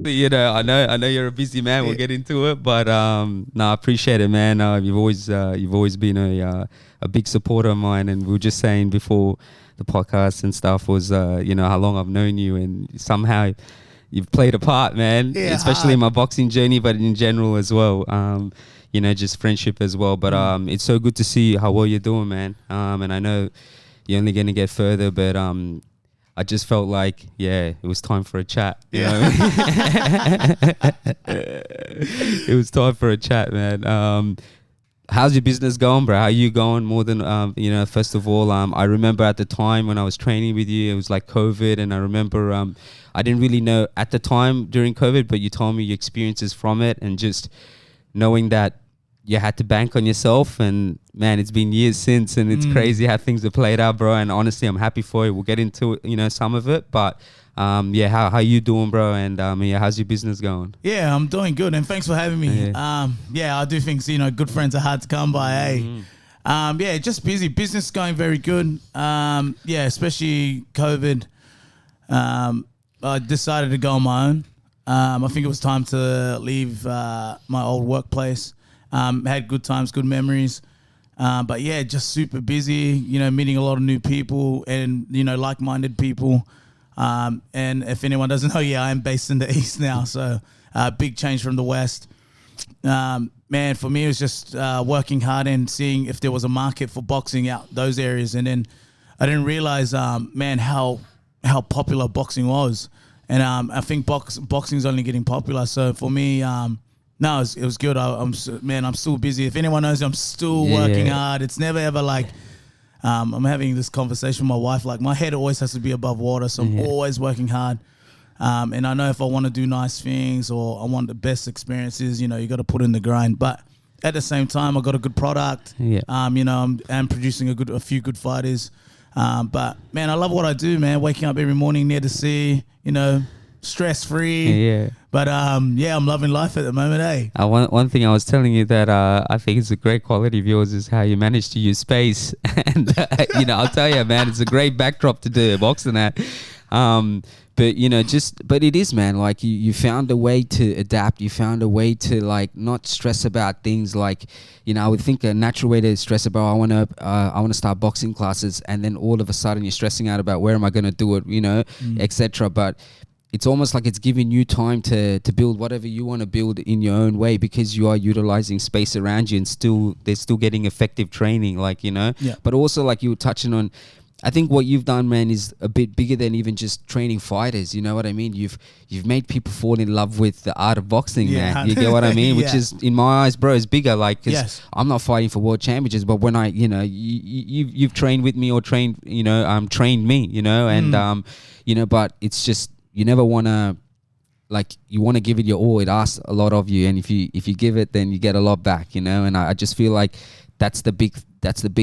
I know you're a busy man. We'll get into it, but no, I appreciate it, man. You've always been a big supporter of mine, and we were just saying before the podcast and stuff was how long I've known you, and somehow you've played a part, man. Especially in my boxing journey, but in general as well. Just friendship as well. But it's so good to see how well you're doing, man. And I know you're only going to get further, but I just felt like, it was time for a chat. You know what I mean? It was time for a chat, man. How's your business going, bro? How are you going? More than, first of all, I remember at the time when I was training with you, it was like COVID. And I remember I didn't really know at the time during COVID, but you told me your experiences from it and just knowing that you had to bank on yourself. And man, it's been years since, and it's crazy how things have played out, bro. And honestly, I'm happy for you. We'll get into some of it, but how you doing, bro? And how's your business going? Yeah, I'm doing good, and thanks for having me. I do think good friends are hard to come by. Just busy. Business going very good. Especially COVID. I decided to go on my own. I think it was time to leave my old workplace. Had good times, good memories. Just super busy, meeting a lot of new people and, like-minded people. And if anyone doesn't know, I am based in the East now. So big change from the West. Man, for me, it was just working hard and seeing if there was a market for boxing out those areas. And then I didn't realize, how popular boxing was. And I think boxing's only getting popular. So for me, no, it was good. I'm still busy. If anyone knows, I'm still working hard. It's never ever like I'm having this conversation with my wife. Like my head always has to be above water, so I'm always working hard. And I know if I want to do nice things or I want the best experiences, you got to put in the grind. But at the same time, I got a good product. I'm producing a few good fighters. But man, I love what I do, man. Waking up every morning near the sea, stress free. But I'm loving life at the moment, eh? One thing I was telling you that I think it's a great quality of yours is how you manage to use space. And I'll tell you, man, it's a great backdrop to do boxing at. But it is, man, like you found a way to adapt. You found a way to like not stress about things like, I would think a natural way to stress about, I want to start boxing classes, and then all of a sudden you're stressing out about where am I going to do it, etc. But it's almost like it's giving you time to build whatever you want to build in your own way, because you are utilizing space around you and they're still getting effective training, But also like you were touching on, I think what you've done, man, is a bit bigger than even just training fighters. You know what I mean? You've made people fall in love with the art of boxing, man. You get what I mean? Which is, in my eyes, bro, is bigger. Like, cause I'm not fighting for world championships, but when you've trained with me or trained me, and but it's just, you never want to, like, you want to give it your all. It asks a lot of you, and if you give it, then you get a lot back, and I just feel like that's the big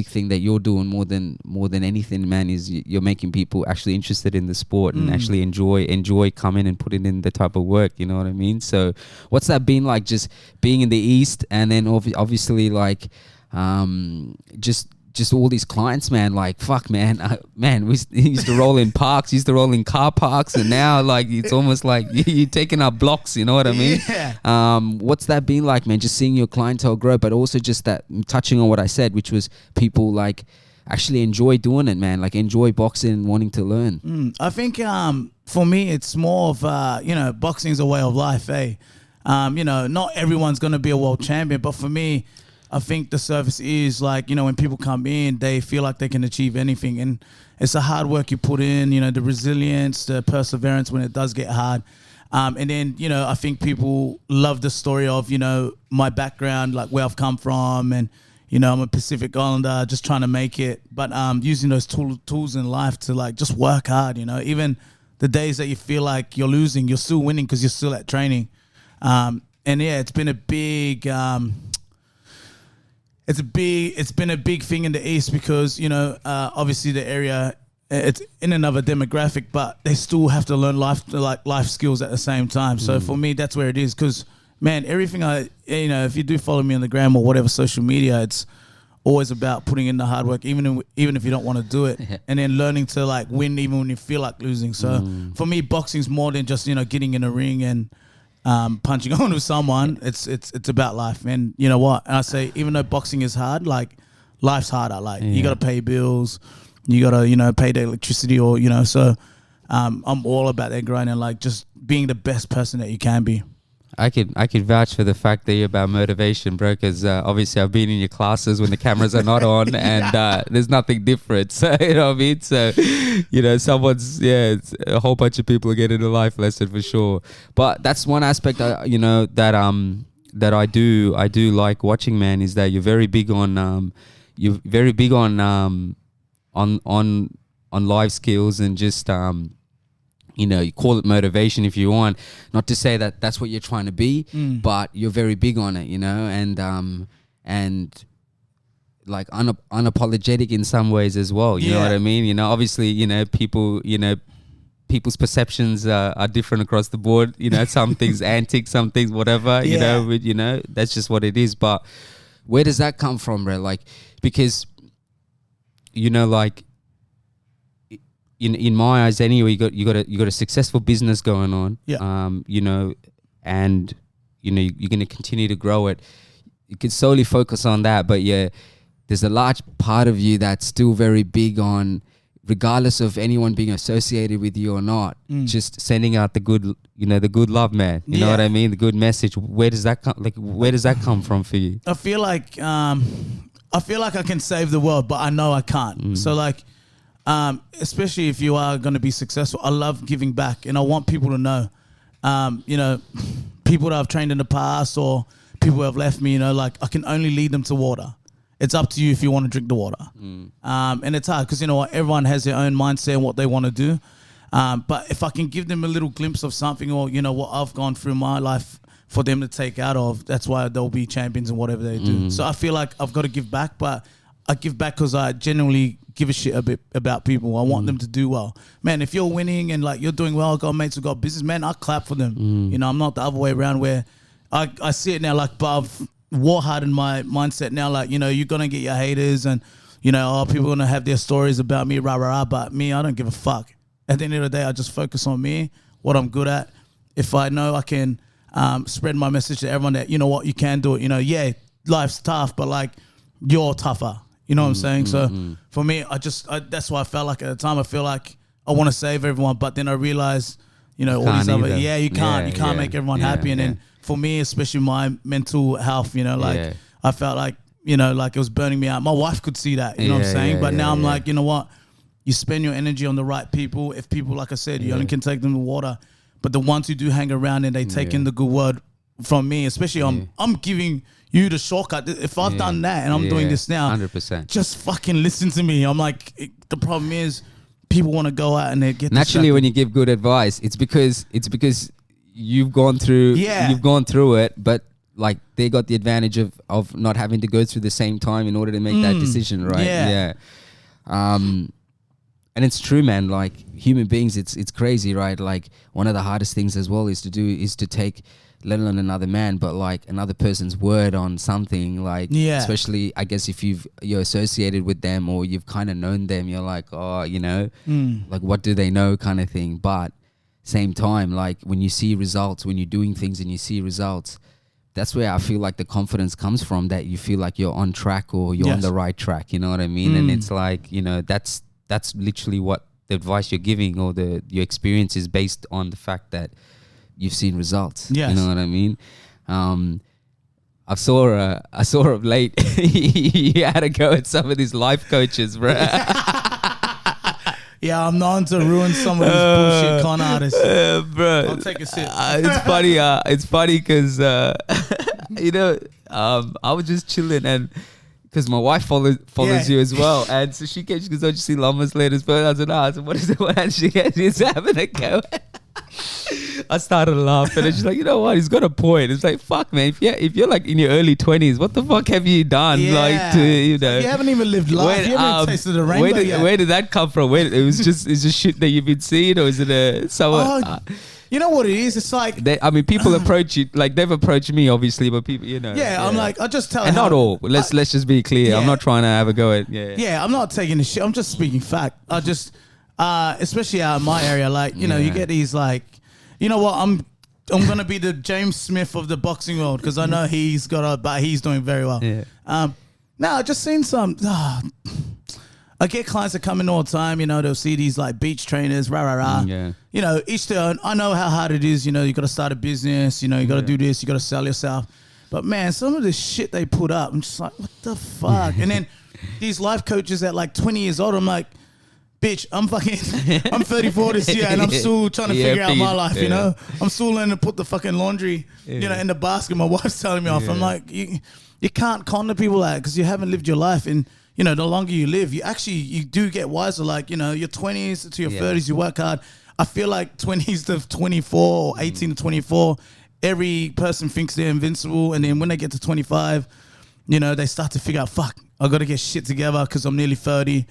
thing that you're doing more than anything, man, is you're making people actually interested in the sport and actually enjoy coming and putting in the type of work, you know what I mean? So what's that been like, just being in the East, and then obviously like just all these clients, man, like, fuck, man, we used to roll in parks, used to roll in car parks, and now, like, it's almost like you're taking up blocks, you know what I mean? What's that been like, man, just seeing your clientele grow, but also just that, touching on what I said, which was people, like, actually enjoy doing it, man, like, enjoy boxing and wanting to learn? I think, for me, it's more of, boxing's a way of life, eh? Not everyone's going to be a world champion, but for me, I think the service is like, when people come in, they feel like they can achieve anything. And it's the hard work you put in, the resilience, the perseverance when it does get hard. And then, I think people love the story of, my background, like where I've come from. And, I'm a Pacific Islander, just trying to make it. But using those tools in life to like just work hard, even the days that you feel like you're losing, you're still winning because you're still at training. It's been a big... It's been a big thing in the East because, obviously the area, it's in another demographic, but they still have to learn life skills at the same time. So for me, that's where it is. Because, man, everything if you do follow me on the gram or whatever social media, it's always about putting in the hard work, even if you don't want to do it, and then learning to like win even when you feel like losing. So for me, boxing's more than just, getting in a ring and punching on with someone. It's about life. And you know what? And I say, even though boxing is hard, like life's harder. Like you got to pay bills, you got to pay the electricity, or So I'm all about that grind and like just being the best person that you can be. I could vouch for the fact that you're about motivation, bro, because obviously I've been in your classes when the cameras are not on and there's nothing different. So, you know what I mean? So, it's a whole bunch of people are getting a life lesson for sure. But that's one aspect, that I do like watching, man, is that you're very big on life skills and just you call it motivation if you want. Not to say that that's what you're trying to be, but you're very big on it, and like unapologetic in some ways as well. You know what I mean? Obviously, people's perceptions are different across the board. Some things antic, some things whatever. That's just what it is. But where does that come from, bro? Like, because like. In my eyes, anyway, you got a successful business going on. And you're gonna continue to grow it. You can solely focus on that, but there's a large part of you that's still very big on, regardless of anyone being associated with you or not, just sending out the good, the good love, man. You know what I mean? The good message. Where does that come? Like, where does that come from for you? I feel like I can save the world, but I know I can't. So like. Especially if you are going to be successful, I love giving back, and I want people to know, people that I've trained in the past or people who have left me, like I can only lead them to water. It's up to you if you want to drink the water. And it's hard because everyone has their own mindset and what they want to do. But if I can give them a little glimpse of something, or what I've gone through my life for them to take out of, that's why they'll be champions in whatever they do. So I feel like I've got to give back, but I give back because I genuinely give a shit a bit about people. I want them to do well. Man, if you're winning and like you're doing well, I got mates who got business, man, I clap for them. I'm not the other way around where I see it now, like, but I've war hardened my mindset now, like, you're going to get your haters and, people are going to have their stories about me, rah, rah, rah, but me, I don't give a fuck. At the end of the day, I just focus on me, what I'm good at. If I know I can spread my message to everyone that, what, you can do it. Life's tough, but like you're tougher. You know what I'm saying? So for me, that's why I felt like at the time, I feel like I want to save everyone, but then I realized, all these other, you can't make everyone happy. And then for me, especially my mental health, I felt like, like it was burning me out. My wife could see that, you know what I'm saying? But now I'm like, you know what? You spend your energy on the right people. If people, like I said, you only can take them to water, but the ones who do hang around and they take in the good word from me, especially I'm giving you the shortcut. If I've done that and I'm doing this now, 100%, just fucking listen to me. I'm like, the problem is people want to go out and they get naturally distracted. When you give good advice, it's because you've gone through it, but like they got the advantage of not having to go through the same time in order to make that decision, right? And it's true, man. Like human beings, it's crazy, right? Like one of the hardest things as well is to take, let alone another man, but like another person's word on something, like especially I guess if you're associated with them or you've kind of known them, you're like, oh, like what do they know kind of thing. But same time, like when you see results, when you're doing things and you see results, that's where I feel like the confidence comes from, that you feel like you're on track or you're on the right track, you know what I mean? And it's like, that's literally what the advice you're giving, or your experience is based on the fact that you've seen results. You know what I mean? I saw of late you had to go at some of these life coaches, bro. Yeah, I'm known to ruin some of these bullshit con artists. Bro, I'll take a sip. It's funny because I was just chilling, and because my wife follows you as well, and so she goes, "Don't you see Loma's latest photo?" I said, "No." I said, "What is it?" And she's having a go. I started laughing, and she's like, "You know what? He's got a point." It's like, fuck, man. If you're like in your early 20s, what the fuck have you done? Yeah. Like, you haven't even lived life. You haven't tasted the rainbow yet. Where did that come from? It's just shit that you've been seeing, or is it someone? You know what it is? It's like people approach you, like they've approached me, obviously, but people, I'm like, I just tell. And not all. Let's just be clear. I'm not trying to have a go at. Yeah, I'm not taking the shit. I'm just speaking fact. I just, especially out in my area, like you get these like, you know what? I'm gonna be the James Smith of the boxing world because I know he's doing very well. Yeah. Now I just seen some. I get clients that come in all the time. You know, they'll see these like beach trainers, rah rah rah. Yeah. You know, each their own. I know how hard it is. You know, you got to start a business. You know, you got to do this. You got to sell yourself. But man, some of the shit they put up, I'm just like, what the fuck? And then these life coaches at like 20 years old, I'm like, bitch, I'm 34 this year and I'm still trying to figure out my life, you know? I'm still learning to put the fucking laundry, you know, in the basket. My wife's telling me off. I'm like, you can't con the people out because you haven't lived your life. And, you know, the longer you live, you do get wiser. Like, you know, your 20s to your 30s, you work hard. I feel like 20s to 24 or 18 to 24, every person thinks they're invincible. And then when they get to 25, you know, they start to figure out, fuck, I got to get shit together because I'm nearly 30.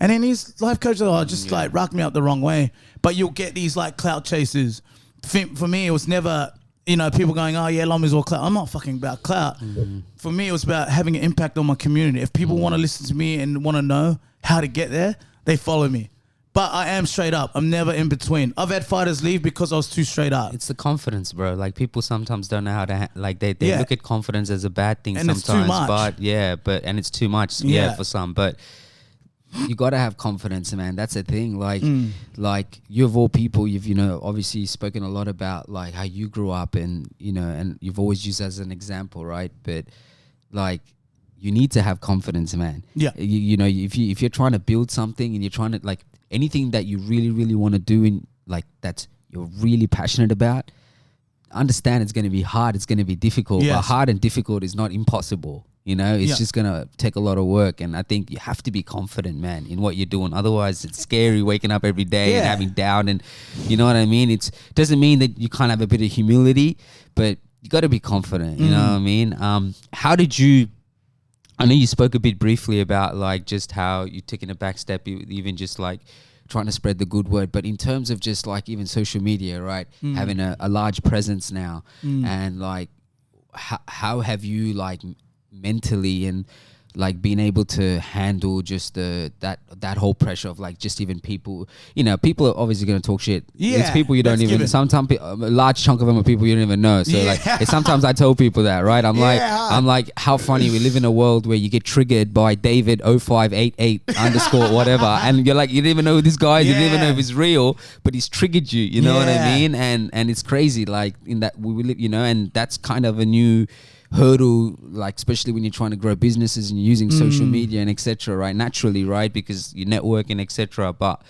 And then these life coaches are just like rock me up the wrong way. But you'll get these like clout chasers. For me, it was never, you know, people going, oh yeah, Loma's all clout. I'm not fucking about clout. For me, it was about having an impact on my community. If people want to listen to me and want to know how to get there, they follow me. But I am straight up. I'm never in between. I've had fighters leave because I was too straight up. It's the confidence, bro. Like people sometimes don't know how to they look at confidence as a bad thing and sometimes. It's too much. But and it's too much, for some. But you gotta have confidence, man. That's the thing. Like you of all people, you've obviously spoken a lot about like how you grew up, and and you've always used as an example, right? But like you need to have confidence, man. Yeah. If you're trying to build something and you're trying to like anything that you really, really want to do and like that you're really passionate about, understand it's going to be hard. It's going to be difficult. Yes. But hard and difficult is not impossible. It's just going to take a lot of work. And I think you have to be confident, man, in what you're doing. Otherwise, it's scary waking up every day and having doubt. And you know what I mean? It doesn't mean that you can't have a bit of humility, but you got to be confident. You know what I mean? How did you... I know you spoke a bit briefly about like just how you're taking a back step, even just like trying to spread the good word. But in terms of just like even social media, right? Having a large presence now, and like how have you like mentally and like being able to handle just that whole pressure of like just even people, people are obviously going to talk shit. It's people you don't even, sometimes a large chunk of them are people you don't even know. So like sometimes I tell people that, right? I'm like, how funny, we live in a world where you get triggered by David 0588 _ whatever. And you're like, you didn't even know who this guy is. You didn't even know if he's real, but he's triggered you, you know what I mean? And it's crazy. Like in that we live, and that's kind of a new hurdle, like especially when you're trying to grow businesses and you're using social media and etc, right? Naturally, right? Because you're networking, etc. But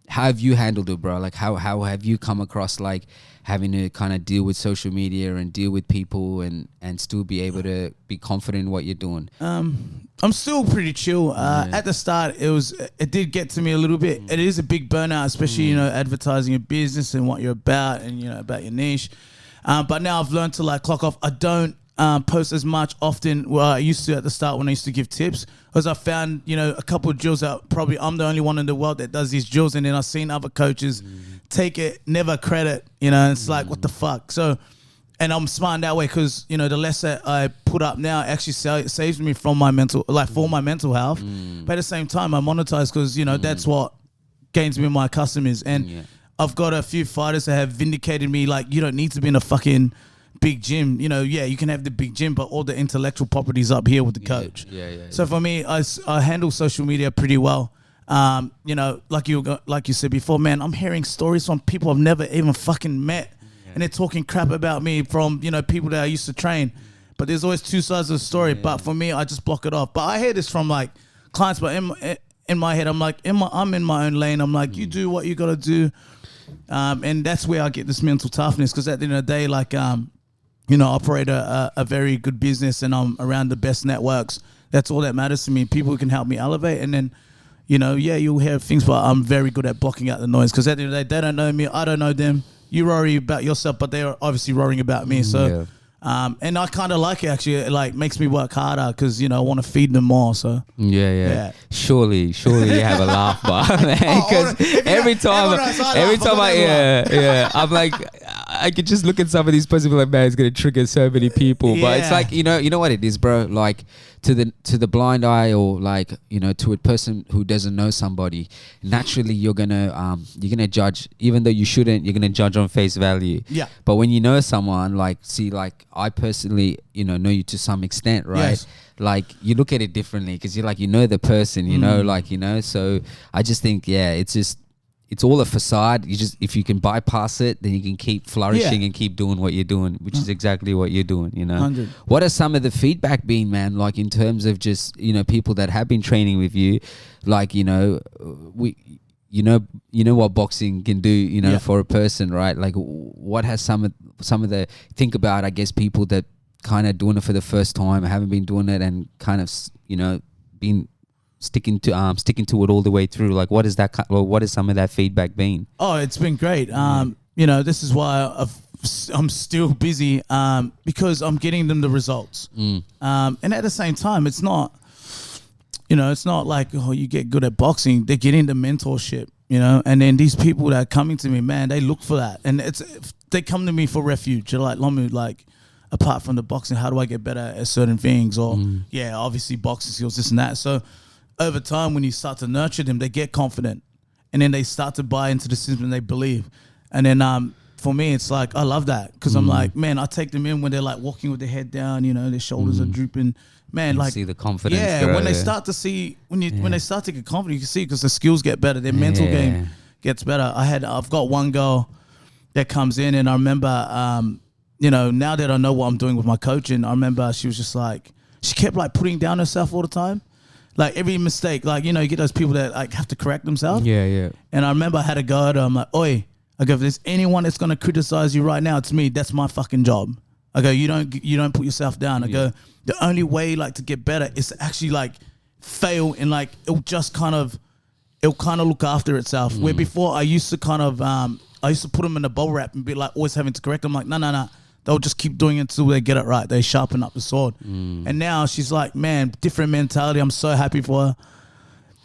how have you handled it, bro? Like how have you come across like having to kind of deal with social media and deal with people and still be able to be confident in what you're doing? I'm still pretty chill. At the start it did get to me a little bit. It is a big burnout, especially advertising a business and what you're about and about your niche. But now I've learned to like clock off. I don't post as much often where I used to at the start when I used to give tips, because I found a couple of drills that probably I'm the only one in the world that does these drills, and then I've seen other coaches take it, never credit, it's like what the fuck. So, and I'm smart in that way because the less that I put up now actually saves me from my mental, like for my mental health. But at the same time I monetize because that's what gains me my customers, and I've got a few fighters that have vindicated me. Like, you don't need to be in a fucking big gym, you can have the big gym, but all the intellectual properties up here with the coach. So for me, I handle social media pretty well. Like you said before, man, I'm hearing stories from people I've never even fucking met, and they're talking crap about me from people that I used to train. But there's always two sides of the story. But for me, I just block it off. But I hear this from like clients, but in my head, I'm like, I'm in my own lane. I'm like, you do what you gotta do, and that's where I get this mental toughness. Because at the end of the day, like I operate a very good business and I'm around the best networks. That's all that matters to me. People who can help me elevate. And then, you'll hear things, but I'm very good at blocking out the noise. Because at the end of the day, they don't know me. I don't know them. You worry about yourself, but they're obviously worrying about me. So, and I kind of like it, actually. It like makes me work harder because, I want to feed them more. So, yeah. Surely you have a laugh bar, man. Because every time I'm like, I could just look at some of these posts and be like, man, it's gonna trigger so many people. But it's Yeah. like, you know what it is, bro. Like to the blind eye, or like, you know, to a person who doesn't know somebody, naturally you're gonna judge, even though you shouldn't. You're gonna judge on face value. Yeah. But when you know someone, like, see, like I personally, you know you to some extent, right? Yes. Like you look at it differently because you're like, you know the person, you know, like, you know. So I just think, yeah, it's all a facade. You just, if you can bypass it, then you can keep flourishing and keep doing what you're doing, which is exactly what you're doing, you know. 100. What are some of the feedback been, man? Like in terms of just, you know, people that have been training with you, like, you know, you know what boxing can do, you know, for a person, right? Like what has some of the, think about, I guess, people that kind of doing it for the first time, haven't been doing it, and kind of, you know, been sticking to it all the way through. Like what is that? What is some of that feedback been? Oh, it's been great. You know, this is why I'm still busy, because I'm getting them the results. And at the same time, it's not, you know, it's not like, oh, you get good at boxing. They're getting the mentorship, you know. And then these people that are coming to me, man, they look for that, and they come to me for refuge. They're like, Loma, like, apart from the boxing, how do I get better at certain things? Or obviously boxing skills, this and that. So over time, when you start to nurture them, they get confident, and then they start to buy into the system, and they believe. And then for me, it's like, I love that, because I'm like, man, I take them in when they're like walking with their head down, you know, their shoulders are drooping. Man, like, see the confidence. Yeah, when they start to see, when they start to get confident, you can see, because the skills get better, their mental game gets better. I've got one girl that comes in, and I remember, you know, now that I know what I'm doing with my coaching, I remember she was just like, she kept like putting down herself all the time. Like every mistake, like, you know, you get those people that like have to correct themselves. Yeah. And I remember I had a go at her. I'm like, oi, I go, if there's anyone that's going to criticize you right now, it's me. That's my fucking job. I go, you don't put yourself down. I go, the only way like to get better is to actually like fail, and like it'll kind of look after itself. Where before I used to kind of, I used to put them in a bubble wrap and be like always having to correct them. Like, no. They'll just keep doing it until they get it right. They sharpen up the sword. And now she's like, man, different mentality. I'm so happy for her.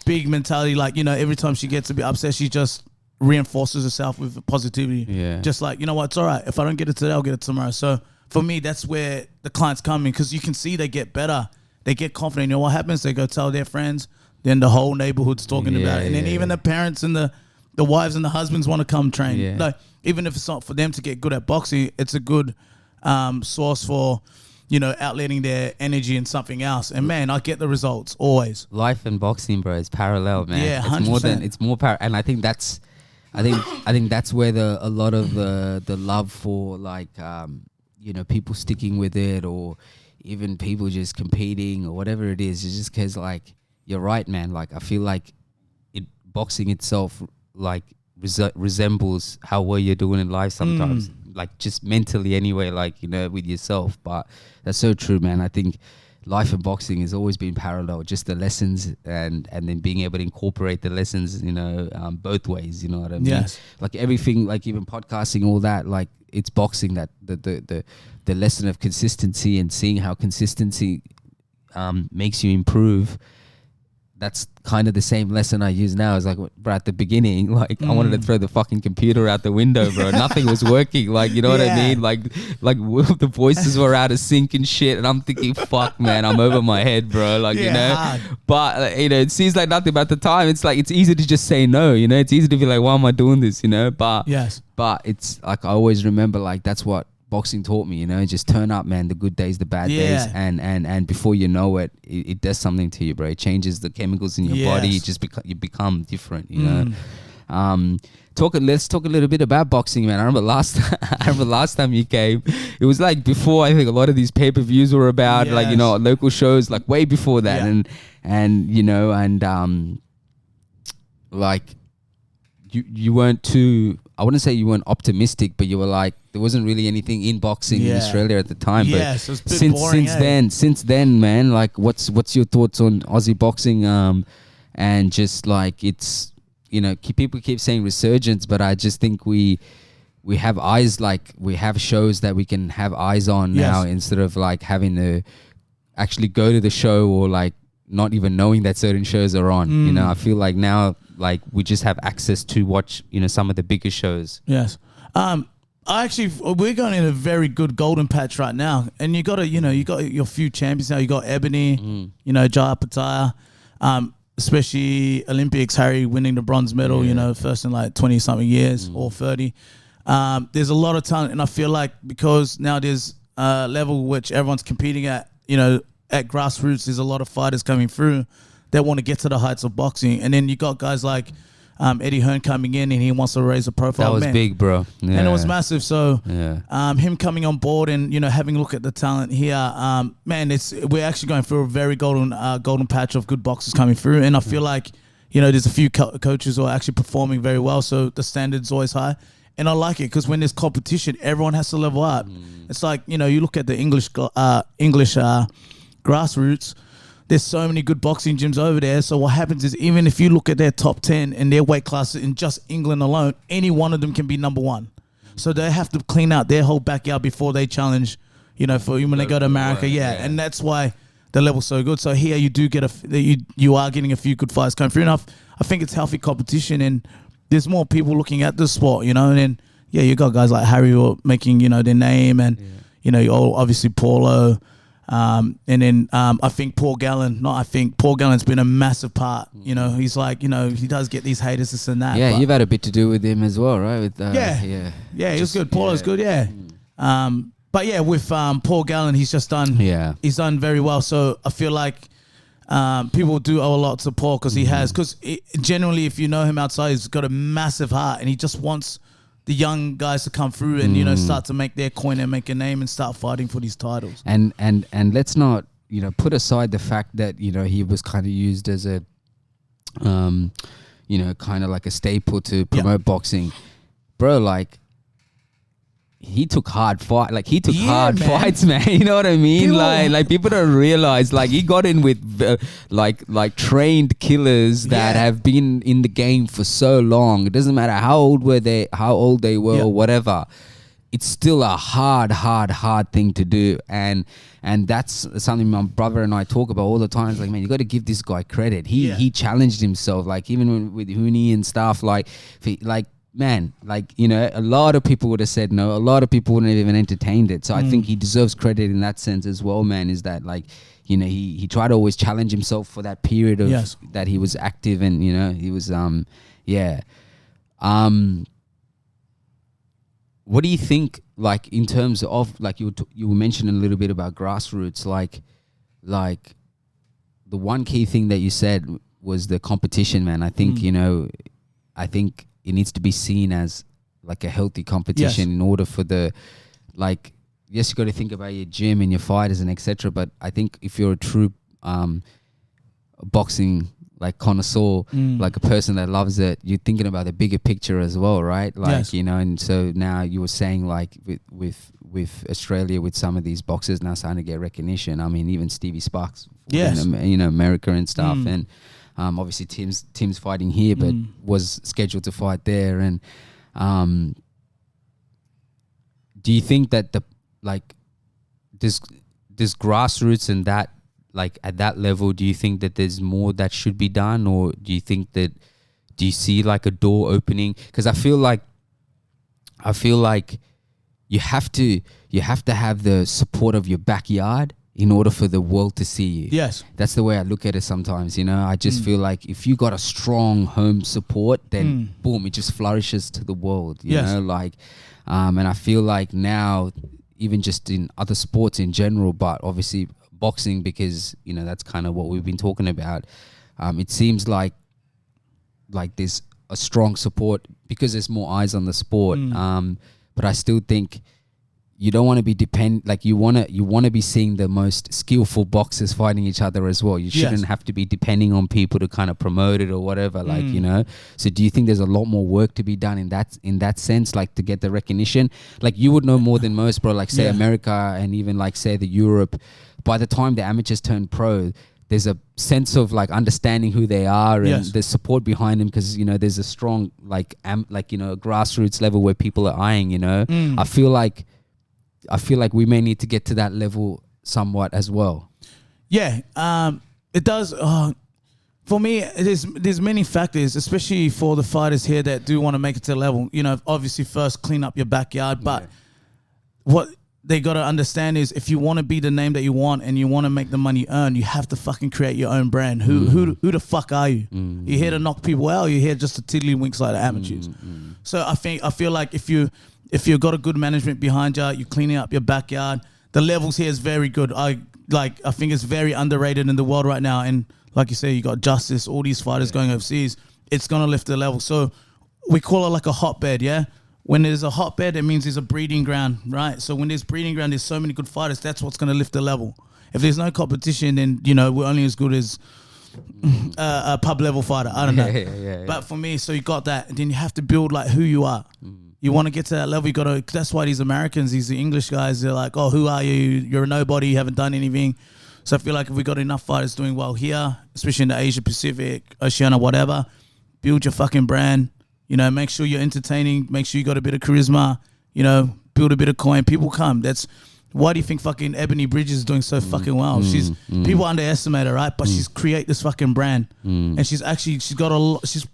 Big mentality. Like, you know, every time she gets a bit upset, she just reinforces herself with positivity. Yeah. Just like, you know what, it's all right. If I don't get it today, I'll get it tomorrow. So for me, that's where the clients come in, because you can see they get better. They get confident. You know what happens? They go tell their friends. Then the whole neighborhood's talking about it. And then even the parents and the wives and the husbands want to come train. Yeah. Like, even if it's not for them to get good at boxing, it's a good source for, you know, outletting their energy in something else. And man, I get the results always. Life and boxing, bro, is parallel, man. Yeah, 100%. It's more and I think that's where a lot of the love for, like, you know, people sticking with it, or even people just competing or whatever it is just because, like, you're right, man. Like, I feel like boxing itself, like, resembles how well you're doing in life sometimes. Like, just mentally anyway, like, you know, with yourself. But that's so true, man. I think life and boxing has always been parallel, just the lessons and then being able to incorporate the lessons, you know, both ways, you know what I mean? Yes. Like everything, like even podcasting, all that, like it's boxing, that the lesson of consistency and seeing how consistency makes you improve. That's kind of the same lesson I use now. It's like, bro, at the beginning, like I wanted to throw the fucking computer out the window, bro. Nothing was working. Like, you know what I mean? Like the voices were out of sync and shit. And I'm thinking, fuck, man, I'm over my head, bro. Like, you know, hard. But, you know, it seems like nothing. But at the time, it's like, it's easy to just say no, you know, it's easy to be like, why am I doing this, you know? But it's like, I always remember, like, that's what boxing taught me, you know, just turn up, man, the good days, the bad days, and before you know it, it does something to you, bro. It changes the chemicals in your body. It just you become different, you know. Let's talk a little bit about boxing, man. I remember last time you came, it was like before, I think a lot of these pay-per-views were about, like, you know, local shows, like way before that. And you know, and like you weren't too, I wouldn't say you weren't optimistic, but you were like, there wasn't really anything in boxing in Australia at the time. Yeah, but so it's a bit boring, since then, man, like what's your thoughts on Aussie boxing? And just like, it's, you know, people keep saying resurgence, but I just think we have eyes, like we have shows that we can have eyes on now, instead of like having to actually go to the show, or like not even knowing that certain shows are on. You know, I feel like now, like we just have access to watch, you know, some of the bigger shows. Yes. We're going in a very good golden patch right now, and you got your few champions now. You got Ebony, Jaya Pataya, especially Olympics. Harry winning the bronze medal, first in like 20 something years or 30. There's a lot of talent, and I feel like because now there's a level which everyone's competing at, at grassroots, there's a lot of fighters coming through that want to get to the heights of boxing, and then you got guys like Eddie Hearn coming in, and he wants to raise a profile. That was big, bro. Yeah. And it was massive. So him coming on board and having a look at the talent here, we're actually going through a very golden patch of good boxers coming through, and I feel like there's a few coaches who are actually performing very well, so the standard's always high. And I like it because when there's competition, everyone has to level up. It's like you look at the English grassroots. There's so many good boxing gyms over there. So what happens is, even if you look at their top 10 and their weight classes in just England alone, any one of them can be number one. So they have to clean out their whole backyard before they challenge, for when they go to America. And that's why the level's so good. So here you do get you are getting a few good fights coming through. Enough. I think it's healthy competition, and there's more people looking at the sport, and then you got guys like Harry who are making their name, and obviously Paulo. And then I think Paul Gallen's been a massive part. He's like, he does get these haters, this and that. Yeah, you've had a bit to do with him as well, right? With, he was good. Paulo's good, But with Paul Gallen, he's done very well. So I feel like people do owe a lot to Paul because generally, if you know him outside, he's got a massive heart, and he just wants the young guys to come through and start to make their coin and make a name and start fighting for these titles. And let's not put aside the fact that he was kind of used as a kind of like a staple to promote boxing, bro. Like he took hard fight, fights, man. You know what I mean? Like people don't realize, like he got in with like trained killers that have been in the game for so long. It doesn't matter how old they were or whatever. It's still a hard thing to do, and that's something my brother and I talk about all the time. It's like, man, you got to give this guy credit. He challenged himself, like even with Huni and stuff, man, a lot of people would have said no. A lot of people wouldn't have even entertained it. So I think he deserves credit in that sense as well, man, is that he tried to always challenge himself for that period of that he was active, and, he was, what do you think, like, in terms of, like, you were mentioning a little bit about grassroots, like the one key thing that you said was the competition, man. I think, it needs to be seen as like a healthy competition in order for the, like, yes, you got to think about your gym and your fighters and etc. But I think if you're a true boxing like connoisseur, like a person that loves it, you're thinking about the bigger picture as well, right? Like and so now you were saying, like, with Australia, with some of these boxers now starting to get recognition. I mean, even Stevie Sparks, in America and stuff, and. Obviously, Tim's fighting here, but was scheduled to fight there. And do you think that this grassroots and that, like, at that level, do you think that there's more that should be done, or do you see like a door opening? Because I feel like you have to have the support of your backyard in order for the world to see you. Yes. That's the way I look at it sometimes, I just feel like if you got a strong home support, then boom, it just flourishes to the world, you know, like, and I feel like now, even just in other sports in general, but obviously boxing, because, that's kind of what we've been talking about, it seems like there's a strong support because there's more eyes on the sport, but I still think you don't want to be you want to be seeing the most skillful boxers fighting each other as well. You shouldn't have to be depending on people to kind of promote it or whatever, So do you think there's a lot more work to be done in that sense, like to get the recognition? Like, you would know more than most, bro, like say America and even like say the Europe, by the time the amateurs turn pro, there's a sense of like understanding who they are and there's support behind them, because there's a strong grassroots level where people are eyeing, I feel like we may need to get to that level somewhat as well. Yeah, it does. For me, there's many factors, especially for the fighters here that do want to make it to the level. You know, obviously first clean up your backyard, but what they got to understand is if you want to be the name that you want and you want to make the money earn, you have to fucking create your own brand. Who the fuck are you? You here to knock people out? Or you here just to tiddlywinks like the amateurs? So I feel like if you've got a good management behind you, you're cleaning up your backyard. The levels here is very good. I think it's very underrated in the world right now. And like you say, you got Justice, all these fighters going overseas. It's gonna lift the level. So we call it like a hotbed, yeah. When there's a hotbed, it means there's a breeding ground, right? So when there's breeding ground, there's so many good fighters. That's what's going to lift the level. If there's no competition, then, you know, we're only as good as a pub level fighter. I don't know. But for me, so you got that. And then you have to build like who you are. You want to get to that level, you got to, that's why these Americans, these English guys, they're like, oh, who are you? You're a nobody. You haven't done anything. So I feel like if we got enough fighters doing well here, especially in the Asia Pacific, Oceania, whatever, build your fucking brand. You know, make sure you're entertaining. Make sure you got a bit of charisma. You know, build a bit of coin. People come. That's why do you think fucking Ebony Bridges is doing so fucking well? She's people underestimate her, right? But she's create this fucking brand, and she's got a lot. She's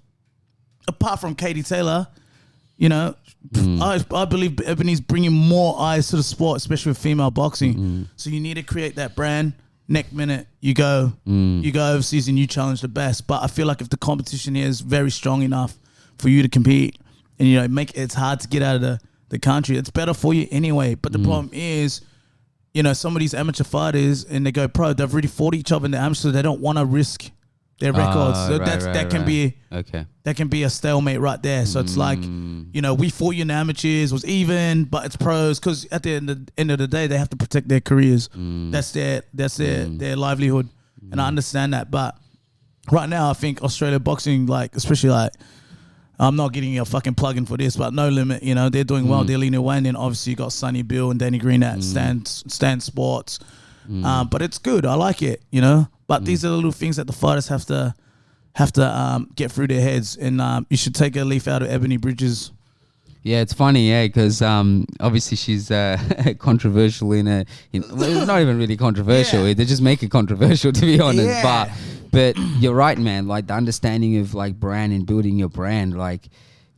apart from Katie Taylor, you know, I believe Ebony's bringing more eyes to the sport, especially with female boxing. So you need to create that brand. Next minute you go overseas and you challenge the best. But I feel like if the competition here is very strong enough for you to compete, and you know, it's hard to get out of the country. It's better for you anyway. But the problem is, you know, some of these amateur fighters and they go pro, they've already fought each other in the amateur, so they don't want to risk their records. So that can be a stalemate right there. So it's like, you know, we fought you in the amateurs, was even, but it's pros, because at the end of the day, they have to protect their careers. That's their livelihood, and I understand that. But right now, I think Australia boxing, like especially like, I'm not getting a fucking plug-in for this, but No Limit, you know, they're doing well. They're leading away. And then obviously you got Sonny Bill and Danny Green at Stan Sports. But it's good. I like it, you know. But these are the little things that the fighters have to get through their heads. And you should take a leaf out of Ebony Bridges. Yeah, it's funny, yeah, because obviously she's controversial well, it's not even really controversial. They just make it controversial, to be honest. But you're right, man. Like the understanding of like brand and building your brand, like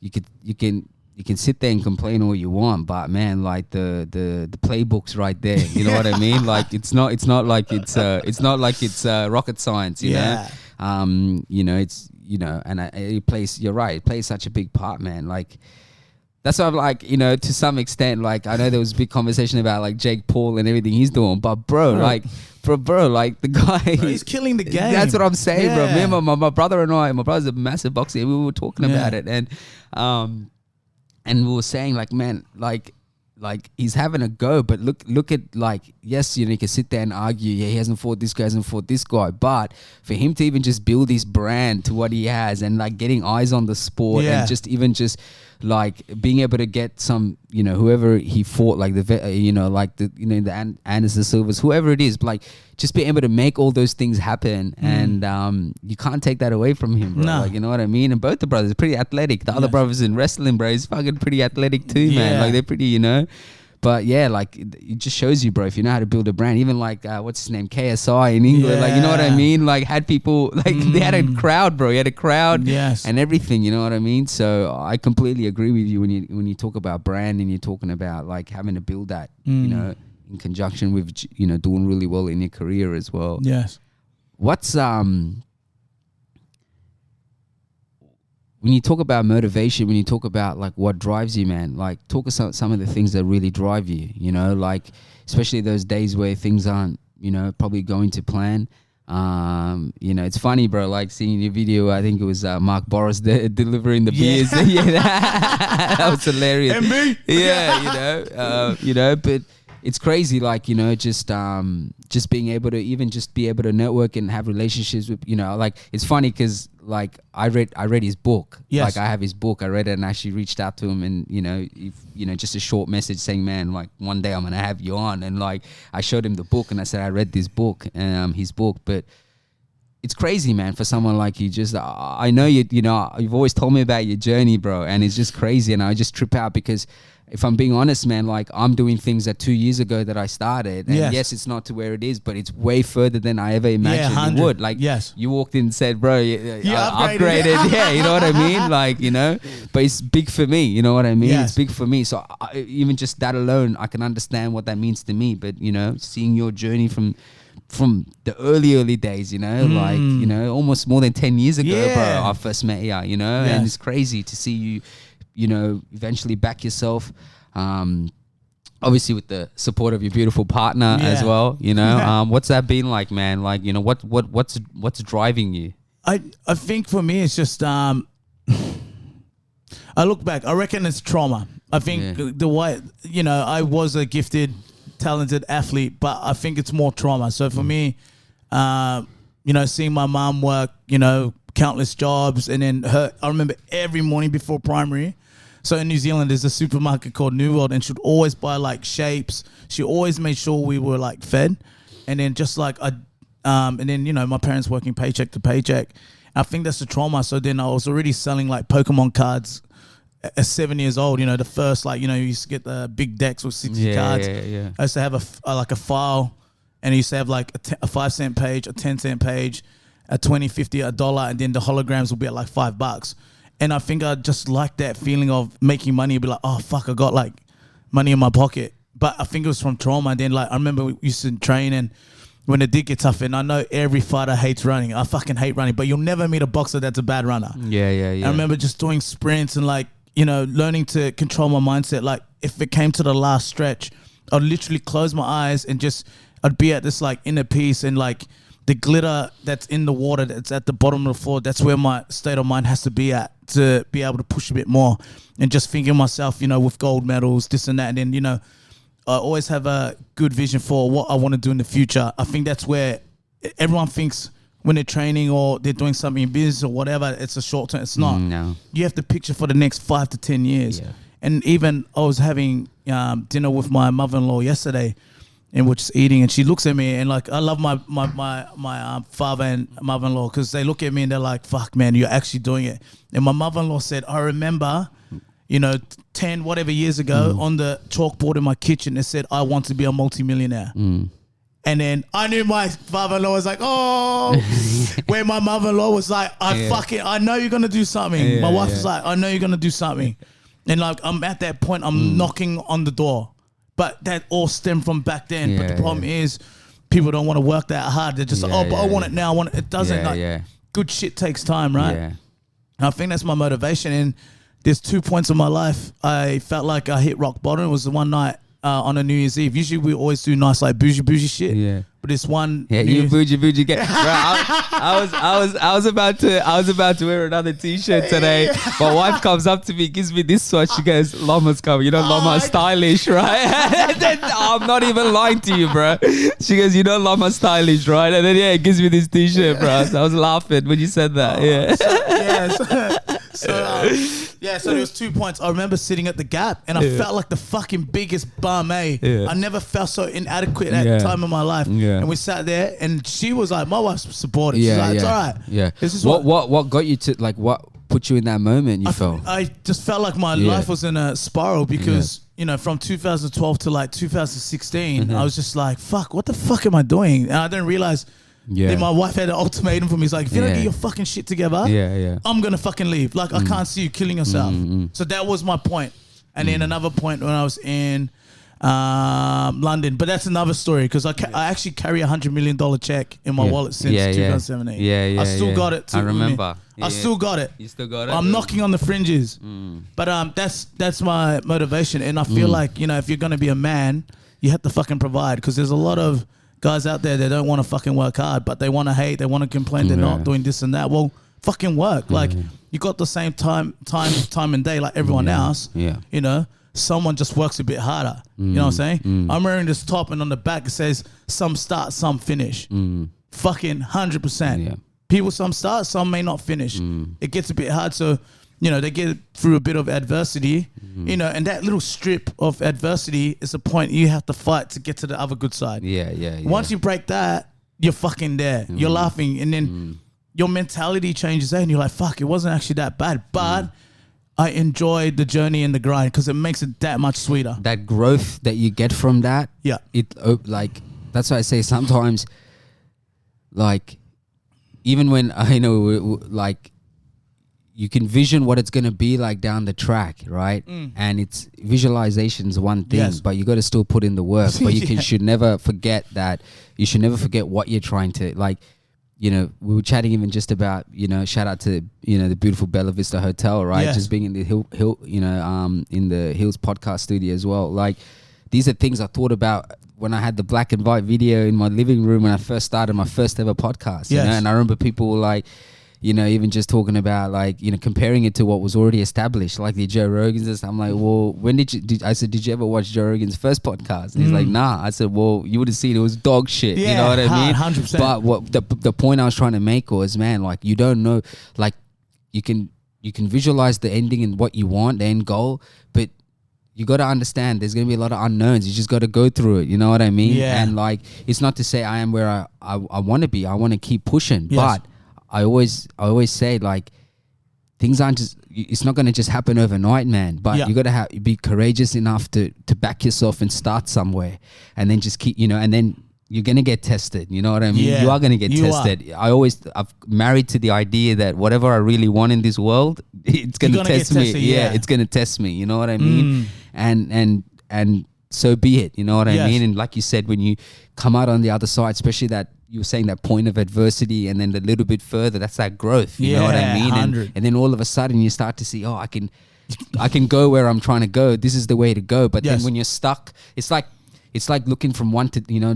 you can sit there and complain all you want, but man, like the playbook's right there. You know what I mean? Like it's not like it's rocket science. You know, you know, it's, you know, and it plays. You're right. It plays such a big part, man. Like. That's why I'm like, you know, to some extent, like, I know there was a big conversation about, like, Jake Paul and everything he's doing. But, bro, like, the guy... Bro, he's killing the game. That's what I'm saying, bro. Me and my brother and I, my brother's a massive boxer. We were talking about it. And we were saying, like, man, like he's having a go. But look at, like, yes, you know, you can sit there and argue, yeah, he hasn't fought this guy. But for him to even just build his brand to what he has and, like, getting eyes on the sport and just like being able to get some, you know, whoever he fought, like you know, like the, you know, the Anderson Silvers, whoever it is, like just being able to make all those things happen, and you can't take that away from him, bro. No. Like, you know what I mean? And both the brothers are pretty athletic. The other brothers in wrestling, bro, he's fucking pretty athletic too, man. Like they're pretty, you know. But yeah, like it just shows you, bro, if you know how to build a brand. Even like what's his name, KSI in England, like, you know what I mean? Like had people, like they had a crowd, bro. He had a crowd, and everything. You know what I mean? So I completely agree with you when you talk about brand and you're talking about like having to build that, you know, in conjunction with, you know, doing really well in your career as well. Yes. What's when you talk about motivation, when you talk about like what drives you, man, like talk about some of the things that really drive you, you know, like especially those days where things aren't, you know, probably going to plan. You know, it's funny, bro, like seeing your video, I think it was Mark Boris delivering the beers. That was hilarious. MB? Yeah, you know, but it's crazy, like, you know, just being able to network and have relationships with, you know, like it's funny because like I read his book. Like I have his book. I read it and actually reached out to him, and you know, just a short message saying, man, like one day I'm gonna have you on, and like I showed him the book and I said I read this book, his book, but it's crazy, man, for someone like you. Just I know you know, you've always told me about your journey, bro, and it's just crazy, and I just trip out because if I'm being honest, man, like I'm doing things that 2 years ago that I started, and yes, it's not to where it is, but it's way further than I ever imagined it would. Like, you walked in and said, bro, you upgraded. Yeah, you know what I mean? Like, you know, but it's big for me. You know what I mean? It's big for me. So even just that alone, I can understand what that means to me. But, you know, seeing your journey from the early days, you know, like, you know, almost more than 10 years ago, bro, I first met you, you know, and it's crazy to see you, you know, eventually back yourself, obviously with the support of your beautiful partner as well, you know. What's that been like, man? Like, you know, what's driving you? I think for me, it's just, I look back, I reckon it's trauma. I think the way, you know, I was a gifted, talented athlete, but I think it's more trauma. So for me, you know, seeing my mom work, you know, countless jobs, and then I remember every morning before primary. So in New Zealand, there's a supermarket called New World, and she'd always buy like shapes. She always made sure we were like fed, and then just like and then, you know, my parents working paycheck to paycheck. I think that's the trauma. So then I was already selling like Pokemon cards at 7 years old. You know, the first, like, you know, you used to get the big decks with 60 cards. I used to have a file, and I used to have like a 5-cent page, a 10-cent page, a 20, 50, $1, and then the holograms would be at like $5. And I think I just like that feeling of making money. Be like, oh fuck, I got like money in my pocket. But I think it was from trauma. And then, like, I remember we used to train, and when it did get tough, and I know every fighter hates running. I fucking hate running, but you'll never meet a boxer that's a bad runner. I remember just doing sprints and, like, you know, learning to control my mindset. Like, if it came to the last stretch, I'd literally close my eyes and just, I'd be at this like inner peace, and like the glitter that's in the water that's at the bottom of the floor, that's where my state of mind has to be at to be able to push a bit more. And just thinking myself, you know, with gold medals, this and that. And then, you know, I always have a good vision for what I want to do in the future. I think that's where everyone thinks when they're training or they're doing something in business or whatever, it's a short term. It's not. No. You have to picture for the next 5 to 10 years. And even I was having dinner with my mother-in-law yesterday, and we're just eating, and she looks at me, and like, I love my father and mother-in-law, because they look at me and they're like, fuck, man, you're actually doing it. And my mother-in-law said, I remember, you know, 10 whatever years ago on the chalkboard in my kitchen, it said, I want to be a multimillionaire. And then I knew my father-in-law was like, oh, where my mother-in-law was like, I know you're going to do something. My wife was like, I know you're going to do something. And like, I'm at that point, I'm knocking on the door. But that all stemmed from back then. But the problem is, people don't want to work that hard. They're just like, oh, but I want it now. I want it. It doesn't. Good shit takes time, right? And I think that's my motivation. And there's 2 points in my life I felt like I hit rock bottom. It was the one night on a New Year's Eve. Usually we always do nice like bougie shit. But this one, you bougie get. Bro, I was about to wear another t-shirt today. My wife comes up to me, gives me this swatch. She goes, "Loma's coming. You know, Loma's stylish, right?" Then, I'm not even lying to you, bro. She goes, "You know, Loma's stylish, right?" And then it gives me this t-shirt, bro. So I was laughing when you said that. So there was 2 points. I remember sitting at the Gap, and I felt like the fucking biggest bum, I never felt so inadequate at that time in my life. And we sat there, and she was like, my wife's supportive. She's like, it's all right. This is what got you to, like, what put you in that moment, you felt? I just felt like my life was in a spiral because, you know, from 2012 to like 2016, I was just like, fuck, what the fuck am I doing? And I didn't realize then my wife had an ultimatum for me. It's like, if you don't get your fucking shit together, I'm going to fucking leave. Like, I can't see you killing yourself. So that was my point. And then another point when I was in London. But that's another story, because I actually carry $100 million check in my wallet since 2017. I still got it too. I remember. I still got it. You still got it? I'm knocking on the fringes. But that's my motivation. And I feel like, you know, if you're going to be a man, you have to fucking provide, because there's a lot of guys out there that don't want to fucking work hard, but they want to hate, they want to complain they're not doing this and that. Well, fucking work. Like, you got the same time and day like everyone else. You know, someone just works a bit harder. You know what I'm saying? I'm wearing this top, and on the back it says, some start, some finish. Fucking 100%. People, some start, some may not finish. It gets a bit hard, so, you know, they get through a bit of adversity, you know, and that little strip of adversity is a point you have to fight to get to the other good side. Once you break that, you're fucking there. You're laughing, and then your mentality changes, and you're like, fuck, it wasn't actually that bad, but I enjoyed the journey and the grind because it makes it that much sweeter. That growth that you get from that, like that's why I say sometimes, like even when I know like you can vision what it's gonna be like down the track, right? And it's visualization's one thing, but you got to still put in the work. But you should never forget that. You should never forget what you're trying to like. You know, we were chatting even just about, you know, shout out to, you know, the beautiful Bella Vista Hotel, right? Yes. Just being in the in the Hills podcast studio as well. Like, these are things I thought about when I had the black and white video in my living room when I first started my first ever podcast. You know? And I remember people were like, you know, even just talking about like, you know, comparing it to what was already established, like the Joe Rogans and stuff. I'm like, well, when did you ever watch Joe Rogan's first podcast? And he's like, nah. I said, well, you would have seen it was dog shit. You know what I mean? 100%. But what the point I was trying to make was, man, like you don't know, like you can visualize the ending and what you want, the end goal, but you got to understand there's going to be a lot of unknowns. You just got to go through it. You know what I mean? Yeah. And like, it's not to say I am where I want to be. I want to keep pushing, but I always say like things aren't just, it's not going to just happen overnight, man, but you got to be courageous enough to back yourself and start somewhere, and then just keep, you know, and then you're going to get tested. You know what I mean? You are going to get tested. I've married to the idea that whatever I really want in this world, it's going to test me. It's going to test me. You know what I mean? And so be it. You know what I mean? And like you said, when you come out on the other side, especially that, you were saying that point of adversity and then a little bit further, that's that growth. You know what I mean? And then all of a sudden you start to see, oh, I can go where I'm trying to go. This is the way to go. But then when you're stuck, it's like looking from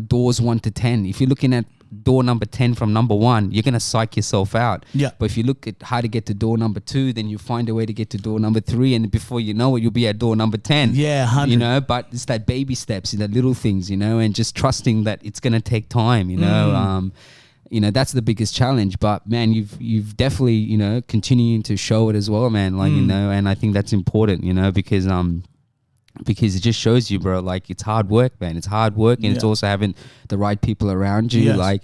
doors 1 to 10. If you're looking at door number 10 from number 1, you're going to psych yourself out. But if you look at how to get to door number 2, then you find a way to get to door number 3. And before you know it, you'll be at door number 10. 100. You know, but it's that baby steps, the little things, you know, and just trusting that it's going to take time, you know. You know, that's the biggest challenge. But man, you've definitely, you know, continuing to show it as well, man. Like, you know, and I think that's important, you know, because it just shows you, bro, like it's hard work, man. It's hard work, and it's also having the right people around you. Like,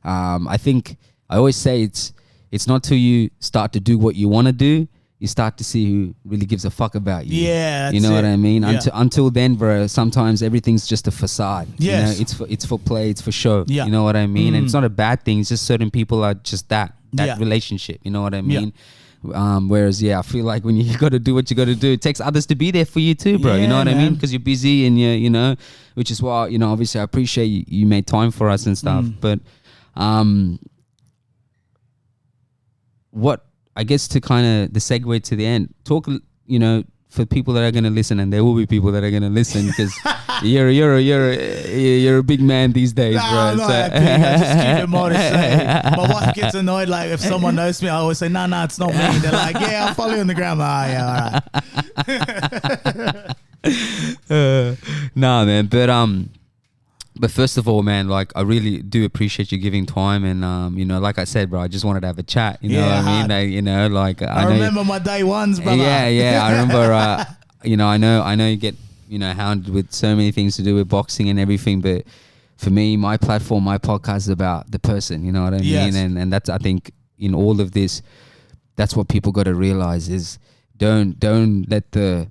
I think I always say it's not till you start to do what you want to do, you start to see who really gives a fuck about you. Yeah, you know what I mean? Yeah. Until then, bro, sometimes everything's just a facade. Yes. You know, it's for play, it's for show. Yeah. You know what I mean? And it's not a bad thing. It's just certain people are just that relationship. You know what I mean? Whereas I feel like when you got to do what you got to do, it takes others to be there for you too, bro. You know what I mean? Because you're busy and you know, which is why, you know, obviously I appreciate you made time for us and stuff. But what I guess to kind of the segue to the end, talk, you know, for people that are going to listen, and there will be people that are going to listen because you're a big man these days, bro. I'm not that big. I just keep it modest. My wife gets annoyed. Like if someone knows me, I always say, "No, it's not me." They're like, "Yeah, I'll follow you on the gram." Yeah, all right. Nah, man. But first of all, man, like I really do appreciate you giving time, and you know, like I said, bro, I just wanted to have a chat. You know what I mean? Like, you know, like I remember my day ones, brother. Yeah. I remember. You know, I know you get, you know, hounded with so many things to do with boxing and everything, but for me, my platform, my podcast is about the person. You know what I mean? And that's, I think, in all of this, that's what people got to realize is don't let the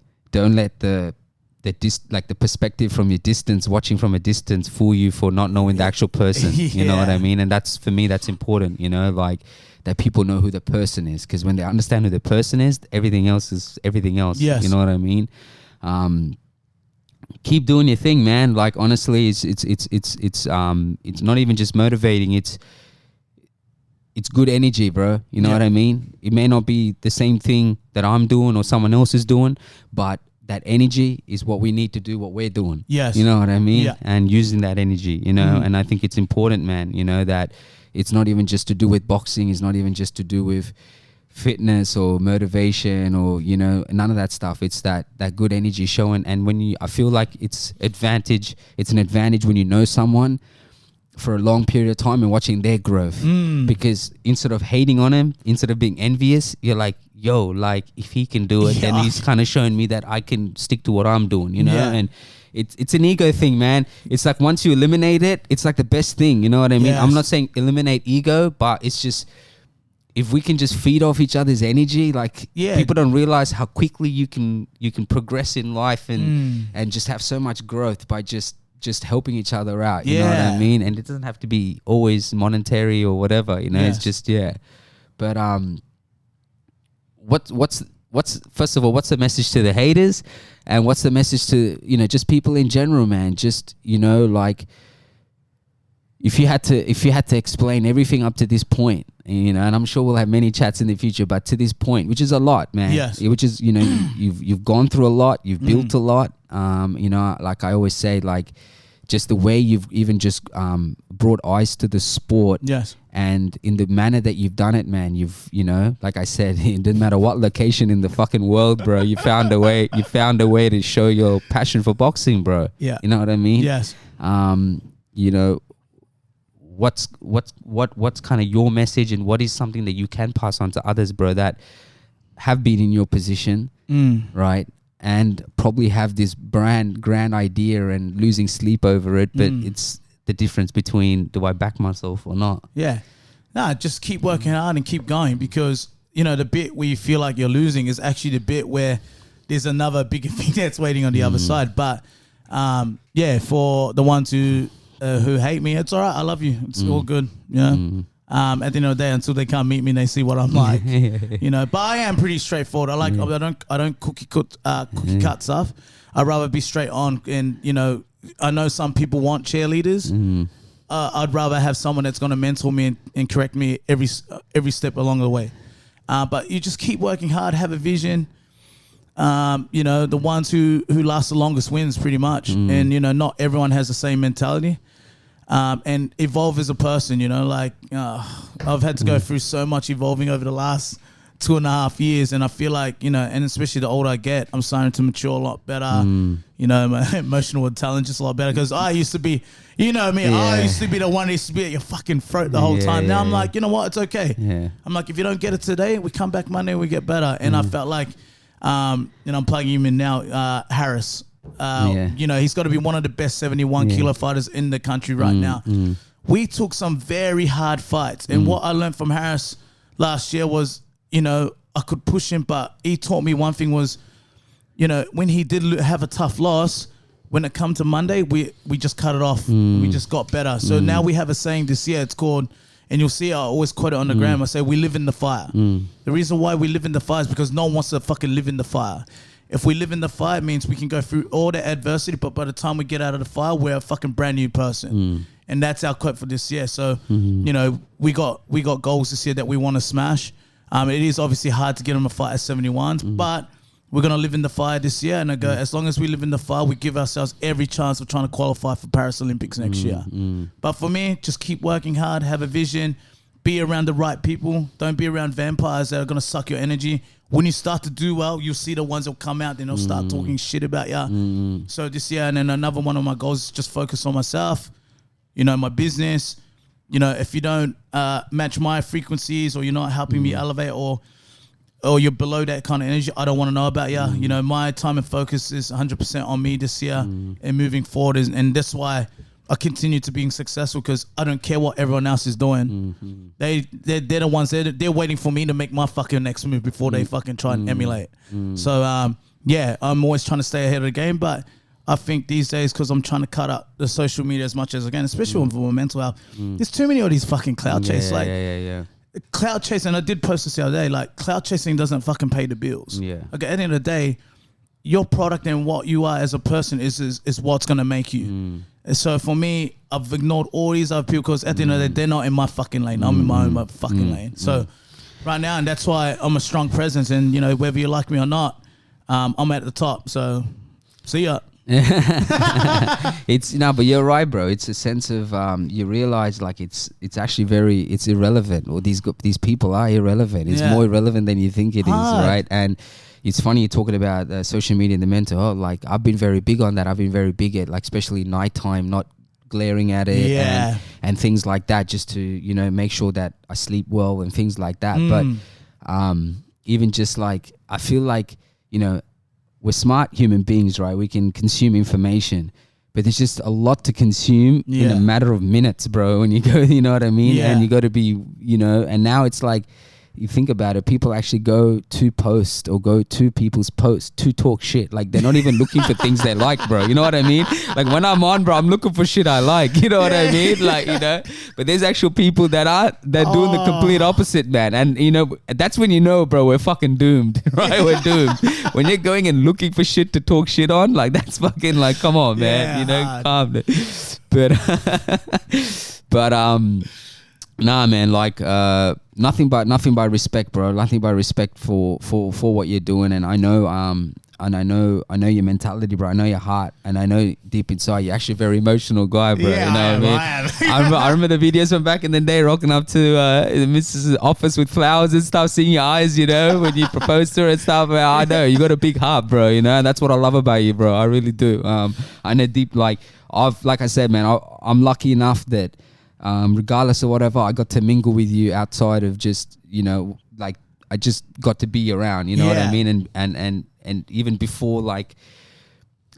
perspective from your distance, watching from a distance, fool you for not knowing the actual person. You know what I mean? And that's, for me, that's important, you know, like that people know who the person is, because when they understand who the person is, everything else is everything else. You know what I mean? Keep doing your thing, man. Like, honestly, it's not even just motivating, it's good energy, bro. You know what I mean? It may not be the same thing that I'm doing or someone else is doing, but that energy is what we need to do what we're doing. You know what I mean? And using that energy, you know, and I think it's important, man, you know, that it's not even just to do with boxing. It's not even just to do with fitness or motivation or, you know, none of that stuff. It's that good energy showing. And when I feel like it's an advantage when you know someone for a long period of time and watching their growth, because instead of hating on him, instead of being envious, you're like, yo, like if he can do it, then he's kind of showing me that I can stick to what I'm doing, you know. And it's an ego thing, man. It's like once you eliminate it, it's like the best thing. You know what I mean? Yes. I'm not saying eliminate ego, but it's just if we can just feed off each other's energy, like people don't realize how quickly you can progress in life and just have so much growth by just helping each other out. You know what I mean? And it doesn't have to be always monetary or whatever. You know, it's just But what's first of all, what's the message to the haters, and what's the message to just people in general, man? Just like if you had to explain everything up to this point, and I'm sure we'll have many chats in the future, but to this point, which is a lot, man. Yes. Which is you've gone through a lot, you've built a lot. Like I always say, like just the way you've even just brought eyes to the sport. Yes. And in the manner that you've done it, man, you've, like I said, it didn't matter what location in the fucking world, bro. You found a way to show your passion for boxing, bro. Yeah. You know what I mean? Yes. What's kind of your message, and what is something that you can pass on to others, bro, that have been in your position, right? And probably have this grand idea and losing sleep over it, but it's the difference between do I back myself or not? Yeah. No, just keep working hard and keep going, because, the bit where you feel like you're losing is actually the bit where there's another bigger thing that's waiting on the other side. But, for the ones who hate me, it's all right. I love you. It's all good. At the end of the day, until they can't meet me and they see what I'm like, but I am pretty straightforward. I don't cookie cut stuff. I'd rather be straight on, and, I know some people want cheerleaders. I'd rather have someone that's going to mentor me and correct me every step along the way. But you just keep working hard, have a vision. The ones who last the longest wins pretty much. And, not everyone has the same mentality. And evolve as a person, I've had to go through so much evolving over the last 2.5 years, and I feel like, and especially the older I get, I'm starting to mature a lot better. My emotional intelligence a lot better, because I used to be, I used to be the one that used to be at your fucking throat the whole time. Now I'm like, you know what, it's okay. I'm like, if you don't get it today, we come back Monday, we get better. And I felt like, I'm plugging him in now, Harris. He's got to be one of the best 71 kilo fighters in the country right now. We took some very hard fights, and what I learned from Harris last year was, I could push him, but he taught me one thing was, when he did have a tough loss, when it come to Monday, we just cut it off. We just got better. So now we have a saying this year. It's called, and you'll see I always quote it on the gram. I say, we live in the fire. The reason why we live in the fire is because no one wants to fucking live in the fire. If we live in the fire, it means we can go through all the adversity, but by the time we get out of the fire, we're a fucking brand new person. And that's our quote for this year. So, we got goals this year that we want to smash. It is obviously hard to get them a fight at 71s, but we're going to live in the fire this year. And I go, as long as we live in the fire, we give ourselves every chance of trying to qualify for Paris Olympics next year. But for me, just keep working hard, have a vision, be around the right people. Don't be around vampires that are going to suck your energy. When you start to do well, you'll see the ones that will come out, then they'll start talking shit about you. So this year, and then another one of my goals is just focus on myself, my business. If you don't match my frequencies, or you're not helping me elevate, or you're below that kind of energy, I don't want to know about you. My time and focus is 100% on me this year and moving forward. And that's why I continue to being successful, because I don't care what everyone else is doing. They're the ones, they're waiting for me to make my fucking next move before they fucking try and emulate. So, I'm always trying to stay ahead of the game, but I think these days, because I'm trying to cut up the social media as much as I can, especially for my mental health, there's too many of these fucking cloud chase. Cloud chasing, I did post this the other day, like cloud chasing doesn't fucking pay the bills. Like at the end of the day, your product and what you are as a person is what's going to make you. So for me, I've ignored all these other people, because at the end of the day, they're not in my fucking lane. I'm in my own fucking lane. So right now, and that's why I'm a strong presence, and whether you like me or not, I'm at the top. So see ya. But you're right, bro. It's a sense of you realize like it's actually it's irrelevant, or these people are irrelevant. It's more irrelevant than you think it is, right? And it's funny you're talking about social media and the mental health. Like I've been very big on that. I've been very big at, like, especially nighttime, not glaring at it and things like that, just to make sure that I sleep well and things like that. But even just like, I feel like we're smart human beings, right? We can consume information, but there's just a lot to consume in a matter of minutes, bro. When you go, you know what I mean? Yeah. And you got to be, you know, and now it's like, you think about it, people actually go to post or go to people's posts to talk shit. Like, they're not even looking for things they like, bro. You know what I mean? Like, when I'm on, bro, I'm looking for shit I like. You know what I mean? Like, you know, but there's actual people that doing the complete opposite, man. And, you know, that's when you know, bro, we're fucking doomed, right? We're doomed. When you're going and looking for shit to talk shit on, like, that's fucking like, come on, man. You know, calm down. But, nah, man, like, nothing but respect, bro. Nothing but respect for what you're doing. And I know, and I know your mentality, bro. I know your heart, and I know deep inside you're actually a very emotional guy, bro. Yeah, you know what I mean? I remember the videos from back in the day, rocking up to the missus' office with flowers and stuff, seeing your eyes, you know, when you propose to her and stuff. I know you got a big heart, bro. You know, and that's what I love about you, bro. I really do. I know deep, like I said, man, I'm lucky enough that. Regardless of whatever, I got to mingle with you outside of just, you know, like, I just got to be around, you know what I mean? And even before, like,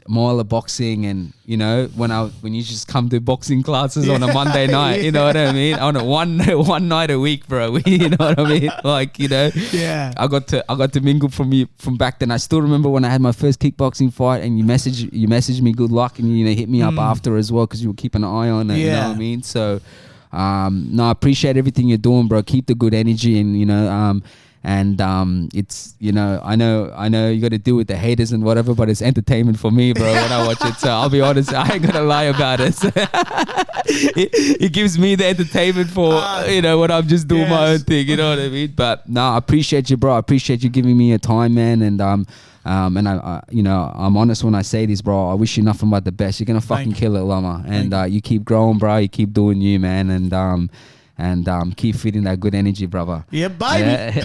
Moala Boxing, and, you know, when you just come to boxing classes on a Monday night, you know what I mean? On a one night a week, bro. You know what I mean? Like, you know, I got to mingle from you from back then. I still remember when I had my first kickboxing fight, and you messaged me good luck, and, you know, hit me up after as well, because you were keeping an eye on it. You know what I mean? So, no, I appreciate everything you're doing, bro. Keep the good energy, and, you know, it's, you know, I know you got to deal with the haters and whatever, but it's entertainment for me, bro, when I watch it. So I'll be honest, I ain't gonna lie about it. It gives me the entertainment for, you know, when I'm just doing my own thing, you know what I mean? But no, I appreciate you, bro. I appreciate you giving me your time, man. And I you know, I'm honest when I say this, bro. I wish you nothing but the best. You're gonna fucking kill it, Loma. And you keep growing, bro. You keep doing you, man. And keep feeding that good energy, brother. Yeah, baby.